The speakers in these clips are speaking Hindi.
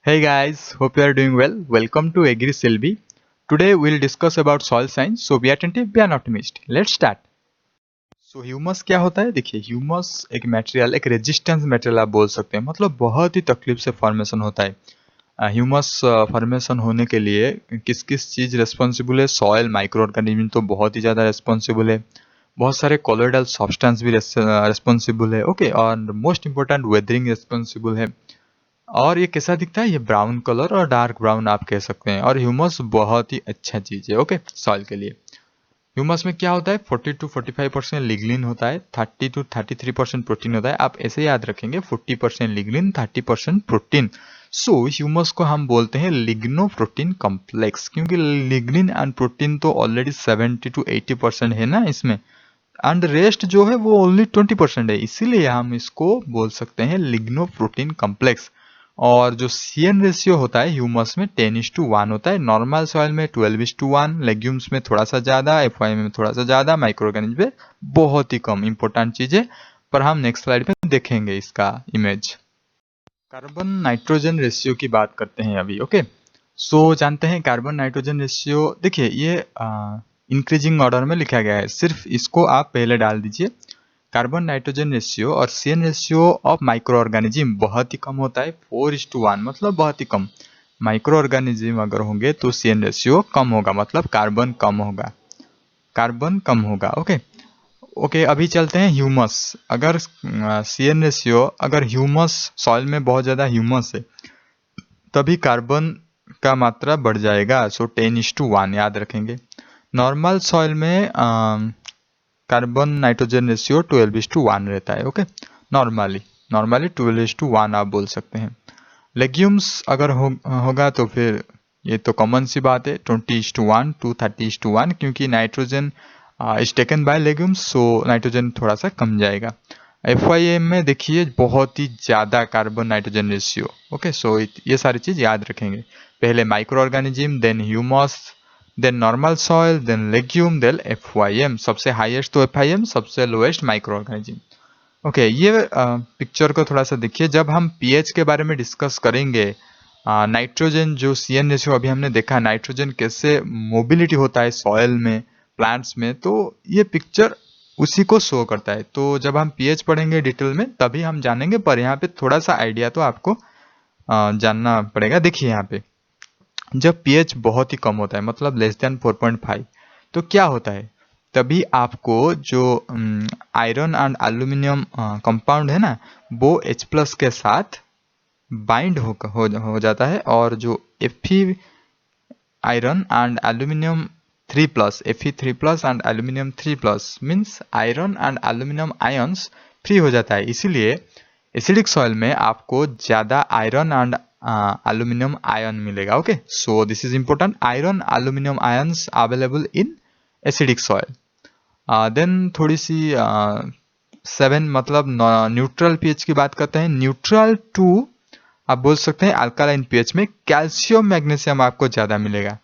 Hey guys, hope you are doing well. Welcome to Agri Selvi. Today we'll discuss about soil science. So be attentive, be an optimist. Let's start. So humus क्या होता है? देखिए ह्यूमस एक मटेरियल, एक रेजिस्टेंस मटेरियल आप बोल सकते हैं, मतलब बहुत ही तकलीफ से फॉर्मेशन होता है। ह्यूमस फॉर्मेशन होने के लिए किस किस चीज़ रेस्पॉन्सिबल है? सॉयल, माइक्रो ऑर्गेनिज्म तो बहुत ही ज़्यादा रेस्पॉन्सिबल है। बहुत सारे कोलोइडल सब्सटेंस भी रेस्पॉन्सिबल है। ओके, और मोस्ट इंपॉर्टेंट वेदरिंग रेस्पॉन्सिबल है। और ये कैसा दिखता है? ये ब्राउन कलर और डार्क ब्राउन आप कह सकते हैं। और ह्यूमस बहुत ही अच्छा चीज़ है ओके सॉइल के लिए। ह्यूमस में क्या होता है? 40 to 45% लिग्निन होता है, 30 to 33% प्रोटीन होता है। आप ऐसे याद रखेंगे, 40% लिग्निन, 30% प्रोटीन। सो ह्यूमस को हम बोलते हैं लिग्नो प्रोटीन कॉम्प्लेक्स, क्योंकि लिग्निन एंड प्रोटीन तो ऑलरेडी 70 to 80% है ना इसमें, एंड रेस्ट जो है वो ओनली 20% है। इसीलिए हम इसको बोल सकते हैं लिग्नो प्रोटीन कॉम्प्लेक्स। और जो सीएन रेशियो होता है ह्यूमस में 10:1 होता है। नॉर्मल सॉइल में 12:1, लेग्यूम्स में थोड़ा सा ज़्यादा, एफवाई में थोड़ा सा ज़्यादा, माइक्रो ऑर्गेनिज्म में बहुत ही कम। इंपॉर्टेंट चीज़ है, पर हम नेक्स्ट स्लाइड में देखेंगे इसका इमेज। कार्बन नाइट्रोजन रेशियो की बात करते हैं अभी। ओके, सो जानते हैं कार्बन नाइट्रोजन रेशियो। देखिए ये इंक्रीजिंग ऑर्डर में लिखा गया है, सिर्फ इसको आप पहले डाल दीजिए। कार्बन नाइट्रोजन रेशियो और CN ratio of micro organism बहुत ही कम होता है, 4:1, मतलब बहुत ही कम। माइक्रो ऑर्गेनिज्म अगर होंगे तो सीएन रेशियो कम होगा, मतलब कार्बन कम होगा, कार्बन कम होगा। ओके ओके, अभी चलते हैं ह्यूमस। अगर सीएन रेशियो, अगर ह्यूमस सॉइल में बहुत ज़्यादा ह्यूमस है तभी कार्बन का मात्रा बढ़ जाएगा। सो 10:1 याद रखेंगे। नॉर्मल सॉइल में कार्बन नाइट्रोजन रेशियो 12:1 रहता है। ओके, नॉर्मली नॉर्मली 12:1 आप बोल सकते हैं। लेग्यूम्स अगर होगा तो फिर ये तो कॉमन सी बात है, 20:1 to 30:1, क्योंकि nitrogen is taken by legumes, so nitrogen थोड़ा सा कम जाएगा। एफवाईएम में देखिए बहुत ही ज़्यादा carbon nitrogen ratio. Okay, so ये सारी चीज़ याद रखेंगे। पहले micro organism, then humus, then normal soil, then legume, then FYM. सबसे हाईएस्ट तो एफआईएम, सबसे लोएस्ट माइक्रो ऑर्गेनिज्म। ओके, ये पिक्चर को थोड़ा सा देखिए। जब हम पीएच के बारे में डिस्कस करेंगे, नाइट्रोजन जो सीएन रेशियो अभी हमने देखा, नाइट्रोजन कैसे मोबिलिटी होता है सॉयल में, प्लांट्स में, तो ये पिक्चर उसी को शो करता है। तो जब हम पीएच पढ़ेंगे डिटेल में तभी हम जानेंगे, पर यहाँ पे थोड़ा सा आइडिया तो आपको जानना पड़ेगा। देखिए यहाँ पे जब पीएच बहुत ही कम होता है, मतलब लेस देन 4.5, तो क्या होता है? तभी आपको जो आयरन एंड एल्यूमिनियम कंपाउंड है ना, वो H+ के साथ बाइंड हो जाता है। और जो Fe iron and aluminium 3+, Fe3+ and aluminium 3+ means iron and aluminium ions free हो जाता है। इसीलिए एसिडिक सॉइल में आपको ज़्यादा आयरन एंड एल्यूमिनियम आयन मिलेगा। Okay, so this is important, iron aluminium ions available in acidic soil. Then थोड़ी सी 7, मतलब न्यूट्रल पीएच की बात करते हैं। न्यूट्रल टू आप बोल सकते हैं अल्कालाइन पीएच में कैल्शियम मैग्नीशियम आपको ज़्यादा मिलेगा।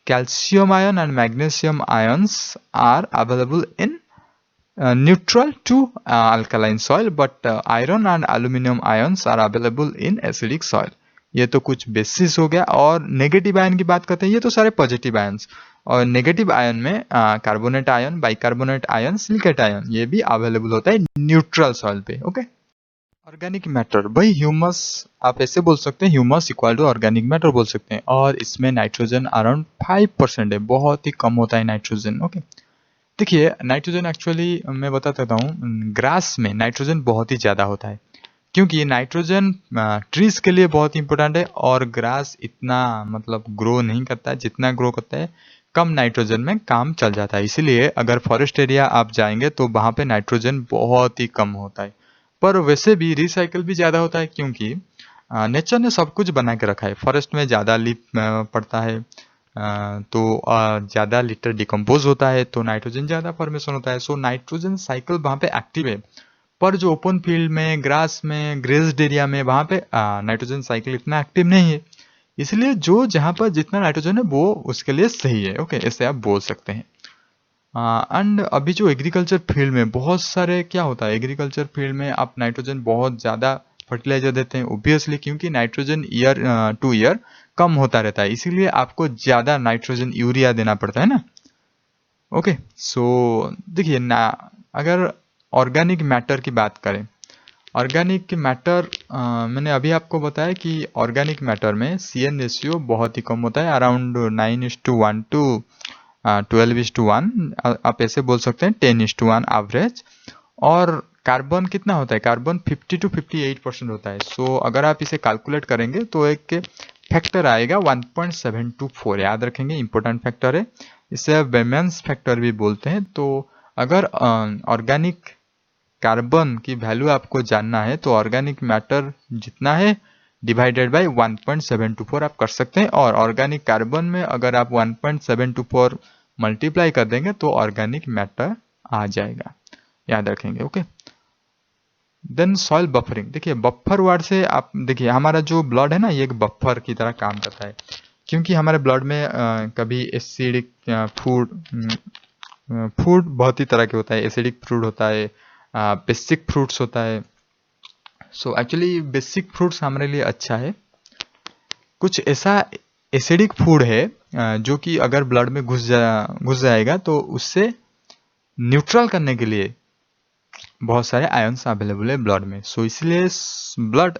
Calcium ion and magnesium ions are available in neutral to alkaline soil, but iron and aluminum ions are available in acidic soil। ये तो कुछ बेसिस हो गया। और नेगेटिव आयन की बात करते हैं, ये तो सारे पॉजिटिव आयन्स। और नेगेटिव आयन में carbonate ion, bicarbonate ion, silicate ion, ये भी अवेलेबल होता है न्यूट्रल सॉइल पे। ओके, ऑर्गेनिक मैटर, भाई ह्यूमस आप ऐसे बोल सकते हैं, humus equal to organic matter बोल सकते हैं। और इसमें नाइट्रोजन अराउंड 5% है, बहुत ही कम होता है नाइट्रोजन। ओके, देखिए नाइट्रोजन एक्चुअली मैं बता देता हूँ, ग्रास में नाइट्रोजन बहुत ही ज़्यादा होता है, क्योंकि नाइट्रोजन ट्रीज के लिए बहुत इंपॉर्टेंट है। और ग्रास इतना मतलब ग्रो नहीं करता है, जितना ग्रो करता है कम नाइट्रोजन में काम चल जाता है। इसीलिए अगर फॉरेस्ट एरिया आप जाएंगे तो वहाँ पे नाइट्रोजन बहुत ही कम होता है। पर वैसे भी रिसाइकल भी ज़्यादा होता है, क्योंकि नेचर ने सब कुछ बना के रखा है। फॉरेस्ट में ज़्यादा लीफ पड़ता है, तो ज़्यादा लिटर डिकम्पोज होता है, तो नाइट्रोजन ज़्यादा फॉर्मेशन होता है। सो नाइट्रोजन साइकिल वहाँ पे एक्टिव है। पर जो ओपन फील्ड में, ग्रास में, ग्रेस्ड एरिया में, वहाँ पे नाइट्रोजन साइकिल इतना एक्टिव नहीं है। इसलिए जो जहाँ पर जितना नाइट्रोजन है वो उसके लिए सही है। ओके, ऐसे आप बोल सकते हैं। एंड अभी जो एग्रीकल्चर फील्ड में बहुत सारे क्या होता है, एग्रीकल्चर फील्ड में आप नाइट्रोजन बहुत ज़्यादा फर्टिलाइजर देते हैं, ऑब्वियसली क्योंकि नाइट्रोजन ईयर टू ईयर कम होता रहता है, इसीलिए आपको ज़्यादा नाइट्रोजन यूरिया देना पड़ता है ना। ओके, सो देखिए ना, अगर ऑर्गेनिक मैटर की बात करें, ऑर्गेनिक मैटर मैंने अभी आपको बताया कि ऑर्गेनिक मैटर में CN रेशियो बहुत ही कम होता है, अराउंड 9:1 टू 12:1, आप ऐसे बोल सकते हैं 10:1 एवरेज। और कार्बन कितना होता है, कार्बन 50 to 58% होता है। सो अगर आप इसे कैलकुलेट करेंगे तो एक फैक्टर आएगा 1.724, याद रखेंगे, इंपॉर्टेंट फैक्टर है, इसे वेमेंस फैक्टर भी बोलते हैं। तो अगर ऑर्गेनिक कार्बन की वैल्यू आपको जानना है तो ऑर्गेनिक मैटर जितना है डिवाइडेड बाय 1.724 आप कर सकते हैं, और ऑर्गेनिक कार्बन में अगर आप 1.724 मल्टीप्लाई कर देंगे तो ऑर्गेनिक मैटर आ जाएगा, याद रखेंगे। ओके, देन सॉइल बफरिंग, देखिए बफर वर्ड से आप देखिए हमारा जो ब्लड है ना, ये एक बफर की तरह काम करता है, क्योंकि हमारे ब्लड में कभी एसिडिक फूड बहुत ही तरह के होता है, एसिडिक फ्रूट होता है, बेसिक फ्रूट्स होता है। सो एक्चुअली बेसिक फ्रूट्स हमारे लिए अच्छा है। कुछ ऐसा एसिडिक फूड है जो कि अगर ब्लड में घुस जाएगा तो उससे न्यूट्रल करने के लिए बहुत सारे आयंस अवेलेबल है ब्लड में। सो इसलिए blood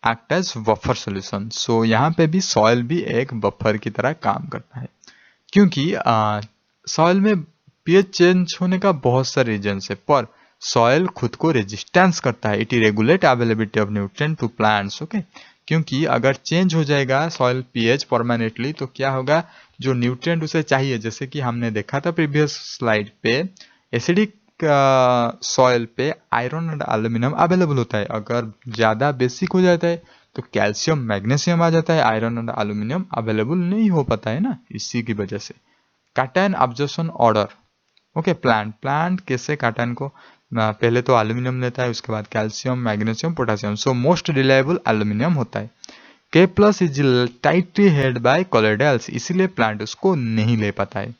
act as buffer solution. So यहाँ पे भी सॉइल भी एक बफर की तरह काम करता है, क्योंकि सॉइल में पीएच चेंज होने का बहुत सारे रीजन्स है, पर सॉइल खुद को रेजिस्टेंस करता है, it regulate availability of nutrient to plants. Okay, क्योंकि अगर चेंज हो जाएगा सॉइल पीएच परमानेंटली तो क्या होगा, जो न्यूट्रिएंट उसे चाहिए, जैसे कि हमने देखा था प्रीवियस स्लाइड पे, एसिडिक सॉइल पे आयरन और एल्यूमिनियम अवेलेबल होता है, अगर ज़्यादा बेसिक हो जाता है तो कैल्शियम मैग्नीशियम आ जाता है, आयरन और एल्यूमिनियम अवेलेबल नहीं हो पाता है ना, इसी की वजह से। Cation absorption order, okay, plant कैसे कैटायन को पहले तो एल्यूमिनियम लेता है, उसके बाद calcium magnesium potassium, so most reliable aluminium होता है। K+ is tightly held by colloidals, इसीलिए प्लांट उसको नहीं ले पाता है।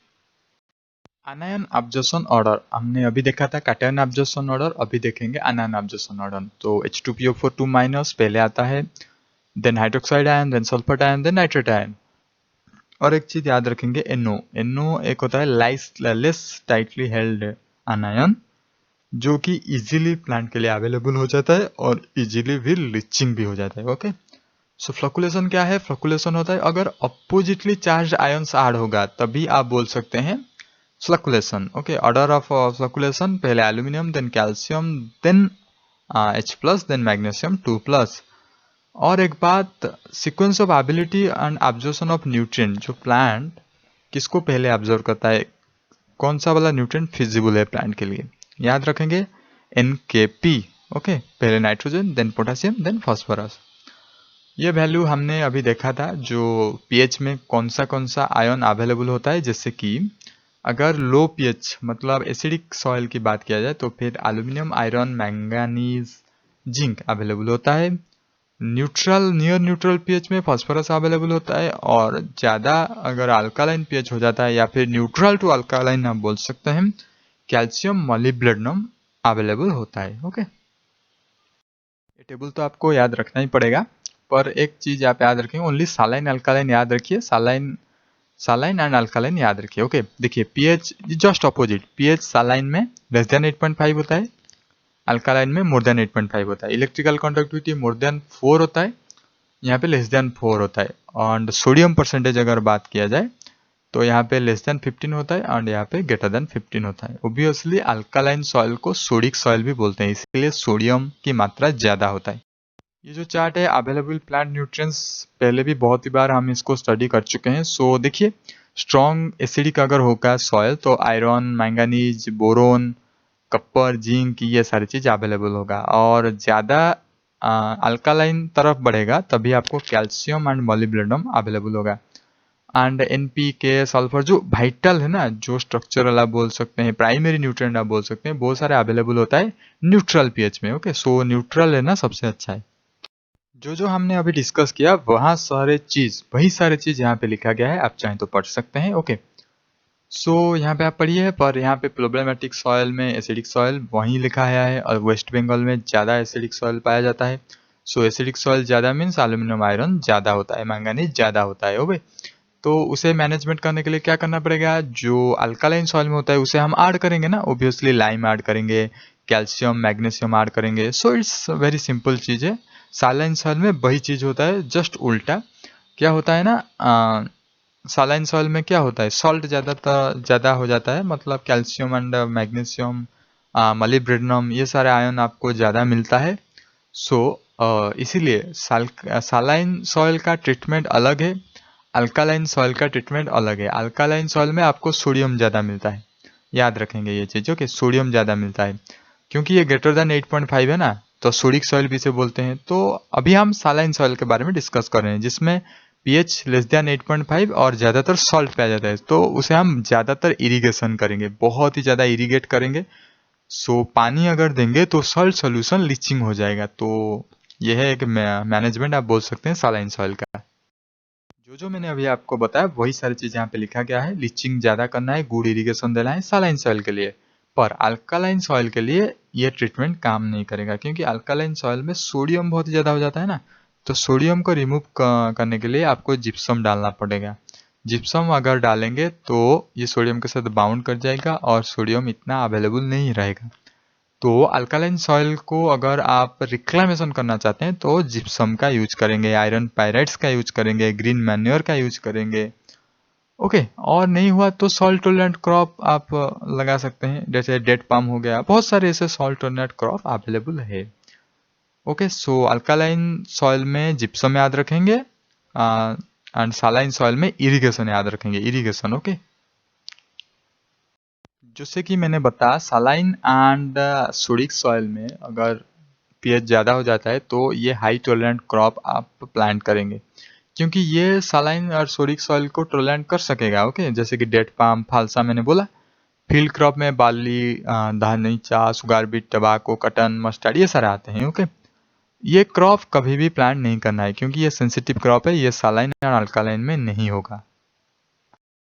आनायन अब्जॉर्प्शन ऑर्डर हमने अभी देखा था, कैटायन अब्जॉर्प्शन ऑर्डर, अभी देखेंगे आनायन अब्जॉर्प्शन ऑर्डर। तो H2PO4 2- पहले आता है, then hydroxide ion, then sulphur ion, then nitrate ion. और एक चीज याद रखेंगे, NO एक होता है लेस टाइटली हेल्ड आनायन, जो कि इजीली प्लांट के लिए अवेलेबल हो जाता है और इजीली भी लीचिंग भी हो जाता है। ओके, सो फ्लक्चुएशन क्या है, फ्लक्चुएशन होता है अगर अपोजिटली चार्ज आयंस ऐड होगा तभी आप बोल सकते हैं fluctuation. Okay, order of fluctuation, पहले aluminium, then calcium, then H+, then magnesium 2+। और एक बात, sequence of ability and absorption of nutrient, जो प्लांट किसको पहले एब्जॉर्व करता है, कौन सा वाला न्यूट्रिएंट फिजिबल है प्लांट के लिए, याद रखेंगे NKP। ओके, पहले nitrogen, then potassium, then phosphorus. ये वैल्यू हमने अभी देखा था, जो पीएच में कौन सा आयन अवेलेबल होता है, जैसे कि अगर लो पीएच मतलब एसिडिक सॉइल की बात किया जाए तो फिर aluminium, iron, manganese, zinc available होता है। नियर न्यूट्रल पीएच में फास्फोरस अवेलेबल होता है, और ज़्यादा अगर अल्कालाइन पीएच हो जाता है या फिर न्यूट्रल टू अल्कालाइन आप बोल सकते हैं, कैल्शियम मॉलिब्डेनम अवेलेबल होता है। ओके, ये टेबल तो आपको याद रखना ही पड़ेगा, पर एक चीज आप याद रखेंगे, ओनली सालाइन अल्कालाइन याद रखिए, सालाइन एंड अल्कालाइन याद रखिए। ओके, देखिए pH just opposite, pH saline में लेस देन 8.5 होता है, अल्कालाइन में मोर देन 8.5 होता है। इलेक्ट्रिकल कंडक्टिविटी मोर देन 4 होता है, यहाँ पे लेस देन 4 होता है। और सोडियम परसेंटेज अगर बात किया जाए तो यहाँ पे लेस देन 15 होता है और यहाँ पे ग्रेटर देन 15 होता है। ऑब्वियसली अल्कालाइन सॉइल को सोडिक सॉइल भी बोलते हैं, इसलिए सोडियम की मात्रा ज्यादा होता है। ये जो चार्ट है अवेलेबल प्लांट न्यूट्रिएंट्स, पहले भी बहुत ही बार हम इसको स्टडी कर चुके हैं। सो देखिए, स्ट्रॉन्ग एसिडिक अगर होगा सॉइल तो iron, manganese, boron, Kapoor, zinc, ये सारी चीज अवेलेबल होगा, और ज्यादा अल्कालाइन तरफ बढ़ेगा तभी आपको कैल्शियम एंड मॉलिब्डेनम अवेलेबल होगा। एंड NPK, सल्फर, जो वाइटल है ना, जो स्ट्रक्चरल आप बोल सकते हैं, प्राइमरी न्यूट्रिएंट आप बोल सकते हैं, बहुत सारे अवेलेबल होता है न्यूट्रल पीएच में। ओके, सो न्यूट्रल है ना सबसे अच्छा है। जो हमने अभी डिस्कस किया वही सारे चीज यहाँ पे लिखा गया है, आप चाहें तो पढ़ सकते हैं। ओके, यहाँ पे आप पढ़िए, पर यहाँ पे प्रॉब्लमेटिक सॉयल में एसिडिक सॉयल वहीं लिखा है और वेस्ट बंगाल में ज़्यादा एसिडिक सॉयल पाया जाता है। एसिडिक सॉयल ज़्यादा मीन्स एल्यूमिनियम आयरन ज़्यादा होता है, मैंगनीज ज़्यादा होता है। ओके, तो उसे मैनेजमेंट करने के लिए क्या करना पड़ेगा, जो अल्कालाइन सॉइल में होता है उसे हम ऐड करेंगे ना, ऑब्वियसली लाइम ऐड करेंगे, कैल्शियम मैग्नीशियम ऐड करेंगे। इट्स वेरी सिंपल चीज़ है। सैलाइन सॉइल में वही चीज़ होता है, जस्ट उल्टा। क्या होता है ना, सैलाइन सॉइल में क्या होता है, सॉल्ट ज़्यादा हो जाता है, मतलब कैल्शियम एंड मैग्नीशियम, मॉलिब्डेनम, ये सारे आयन आपको ज़्यादा मिलता है। इसीलिए सैलाइन सॉइल का ट्रीटमेंट अलग है, अल्कालाइन सॉइल का ट्रीटमेंट अलग है। अल्कालाइन सॉइल में आपको सोडियम ज़्यादा मिलता है, याद रखेंगे ये चीज़। ओके, सोडियम ज़्यादा मिलता है क्योंकि ये ग्रेटर देन 8.5 है ना, तो सोडिक सॉइल भी इसे बोलते हैं। तो अभी हम सैलाइन सॉइल के बारे में डिस्कस कर रहे हैं, जिसमें pH लेस देन 8.5 और ज़्यादातर सॉल्ट पाया जाता है। तो उसे हम ज़्यादातर इरिगेशन करेंगे, बहुत ही ज़्यादा इरिगेट करेंगे। पानी अगर देंगे तो सॉल्ट सोल्यूशन लीचिंग हो जाएगा। तो यह है एक मैनेजमेंट आप बोल सकते हैं सैलाइन सॉइल का। जो मैंने अभी आपको बताया वही सारी चीज़ यहाँ पे लिखा गया है। लीचिंग ज़्यादा करना है, गुड इरिगेशन देना है सैलाइन सॉइल के लिए। पर अल्कालाइन सॉइल के लिए ये ट्रीटमेंट काम नहीं करेगा, क्योंकि अल्कालाइन सॉइल में सोडियम बहुत ज़्यादा हो जाता है ना। तो सोडियम को रिमूव करने के लिए आपको जिप्सम डालना पड़ेगा। जिप्सम अगर डालेंगे तो ये सोडियम के साथ बाउंड कर जाएगा और सोडियम इतना अवेलेबल नहीं रहेगा। तो अल्कालाइन सॉइल को अगर आप रिक्लामेशन करना चाहते हैं तो जिप्सम का यूज करेंगे, आयरन पायराइड्स का यूज करेंगे, ग्रीन मैन्योर का यूज करेंगे। ओके, और नहीं हुआ तो सॉल्ट टॉलरेंट क्रॉप आप लगा सकते हैं, जैसे डेट पाम हो गया, बहुत सारे ऐसे सॉल्ट टॉलरेंट क्रॉप अवेलेबल है। ओके, अल्कालाइन सॉइल में जिप्सम याद रखेंगे एंड सैलाइन सॉइल में इरिगेशन याद रखेंगे, इरिगेशन। ओके, जैसे कि मैंने बताया सैलाइन एंड सोडिक सॉइल में अगर pH ज़्यादा हो जाता है तो ये हाई टॉलरेंट क्रॉप आप प्लांट करेंगे, क्योंकि ये सैलाइन और सोडिक सॉइल को टॉलरेंट कर सकेगा। ओके, जैसे कि डेट पाम, फालसा मैंने बोला। फील्ड क्रॉप में बार्ली, धनीचा, सुगार बीट, टबाको, कटन, मस्टर्ड, ये सारे आते हैं। ओके, ये क्रॉप कभी भी प्लांट नहीं करना है, क्योंकि ये सेंसिटिव क्रॉप है, ये सैलाइन और अल्कालाइन में नहीं होगा।